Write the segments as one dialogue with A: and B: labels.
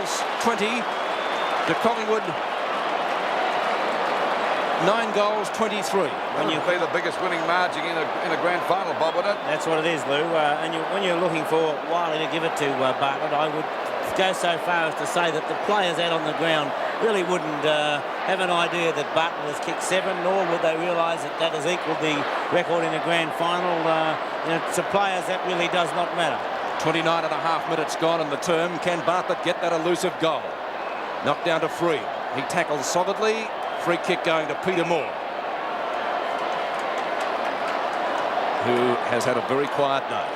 A: goals, 20 to Collingwood. 9 goals, 23.
B: When you be the biggest winning margin in a grand final, Bob, wouldn't it?
C: That's what it is, Lou. And when you're looking for Wiley to give it to Bartlett, I would go so far as to say that the players out on the ground really wouldn't have an idea that Bartlett has kicked 7, nor would they realise that that has equalled the record in a grand final. To players, that really does not matter.
A: 29.5 minutes gone in the term. Can Bartlett get that elusive goal? Knocked down to Free. He tackles solidly. Free kick going to Peter Moore, who has had a very quiet day.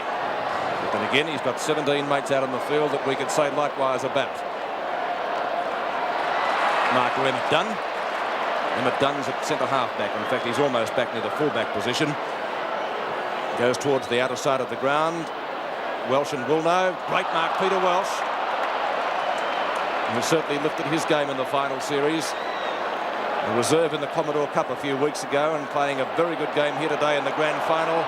A: But then again, he's got 17 mates out on the field that we could say likewise about. Marker Emmett Dunn. Emmett Dunn's at centre half back. In fact, he's almost back near the full-back position. Goes towards the outer side of the ground. Welsh and Wilno. Great mark, Peter Welsh, who certainly lifted his game in the final series. A reserve in the Commodore Cup a few weeks ago and playing a very good game here today in the grand final.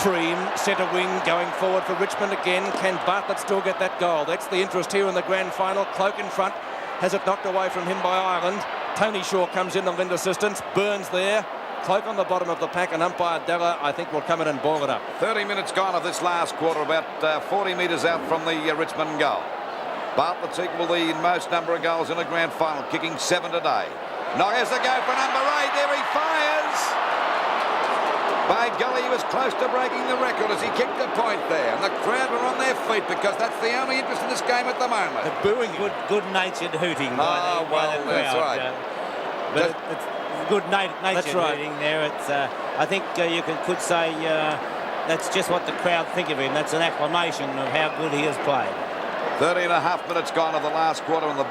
A: Freem, centre wing, going forward for Richmond again. Can Bartlett still get that goal? That's the interest here in the grand final. Cloak in front. Has it knocked away from him by Ireland. Tony Shaw comes in to lend assistance. Burns there. Cloak on the bottom of the pack, and umpire Della, I think, will come in and ball it up.
B: 30 minutes gone of this last quarter, about 40 metres out from the Richmond goal. Bartlett's equal the most number of goals in a grand final, kicking 7 today. Nog has to go for number 8. There he fires. By golly, he was close to breaking the record as he kicked a point there. And the crowd were on their feet because that's the only interest in this game at the moment.
C: The booing, good-natured hooting by the crowd.
B: That's right.
C: But it's good-natured hooting there. It's, I think you could say that's just what the crowd think of him. That's an acclamation of how good he has played.
B: 30.5 minutes gone of the last quarter, and the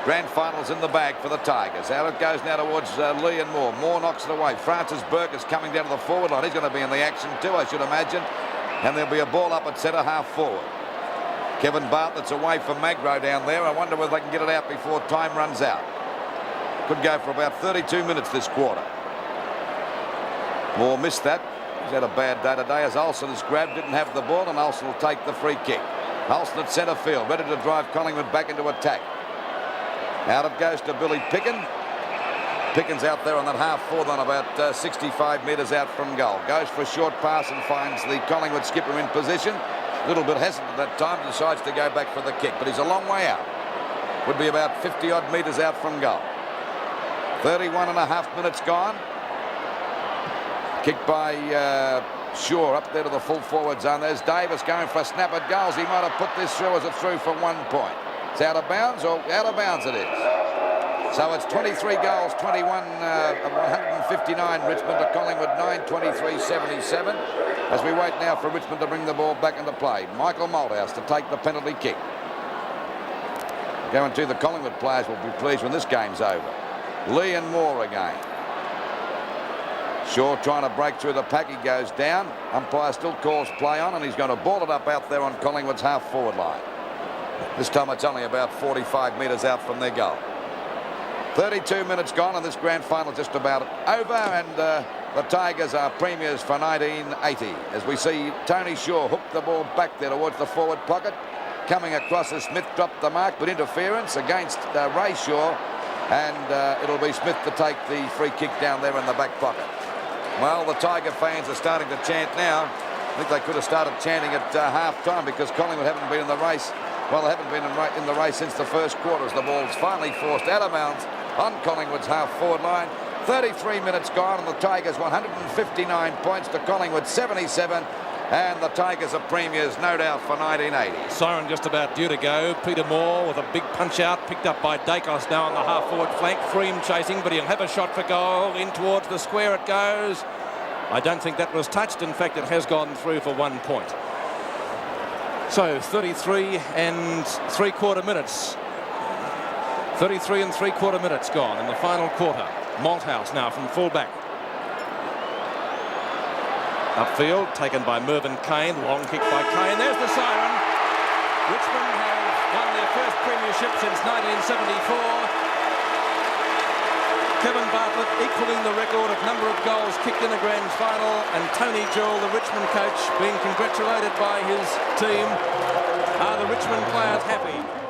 B: grand final's in the bag for the Tigers. Out it goes now towards Lee and Moore. Moore knocks it away. Francis Burke is coming down to the forward line. He's going to be in the action too, I should imagine. And there'll be a ball up at centre half forward. Kevin Bartlett's away from Magro down there. I wonder whether they can get it out before time runs out. Could go for about 32 minutes this quarter. Moore missed that. He's had a bad day today as Olsen is grabbed, didn't have the ball, and Olsen will take the free kick. Olsen at centre field, ready to drive Collingwood back into attack. Out it goes to Billy Picken. Picken's out there on that half forward line, about 65 metres out from goal. Goes for a short pass and finds the Collingwood skipper in position. A little bit hesitant at that time, decides to go back for the kick, but he's a long way out. Would be about 50-odd metres out from goal. 31.5 minutes gone. Kicked by Shaw up there to the full forward zone. There's Davis going for a snap at goals. He might have put this through as a through for 1 point. It's out of bounds, or out of bounds it is. So it's 23 goals, 21 of 159 Richmond to Collingwood, 9-23-77. As we wait now for Richmond to bring the ball back into play. Michael Malthouse to take the penalty kick. Guarantee the Collingwood players will be pleased when this game's over. Lee and Moore again. Shaw trying to break through the pack. He goes down. Umpire still calls play on, and he's going to ball it up out there on Collingwood's half forward line. This time it's only about 45 metres out from their goal. 32 minutes gone, and this grand final just about over, and the Tigers are premiers for 1980. As we see Tony Shaw hook the ball back there towards the forward pocket. Coming across as Smith dropped the mark, but interference against Ray Shaw, and it'll be Smith to take the free kick down there in the back pocket. Well, the Tiger fans are starting to chant now. I think they could have started chanting at half-time because Collingwood haven't been in the race. Well, they haven't been in the race since the first quarter as the ball's finally forced out of bounds on Collingwood's half-forward line. 33 minutes gone, and the Tigers 159 points to Collingwood 77. And the Tigers are premiers, no doubt, for 1980.
A: Siren just about due to go. Peter Moore with a big punch-out, picked up by Dacos now on the half-forward flank. Freem chasing, but he'll have a shot for goal. In towards the square it goes. I don't think that was touched. In fact, it has gone through for 1 point. So 33 and three-quarter minutes. 33 and three-quarter minutes gone in the final quarter. Malthouse now from full-back. Upfield, taken by Mervyn Kane. Long kick by Kane. There's the siren. Richmond have won their first premiership since 1974. Kevin Bartlett equalling the record of number of goals kicked in a grand final. And Tony Jewell, the Richmond coach, being congratulated by his team. Are the Richmond players happy?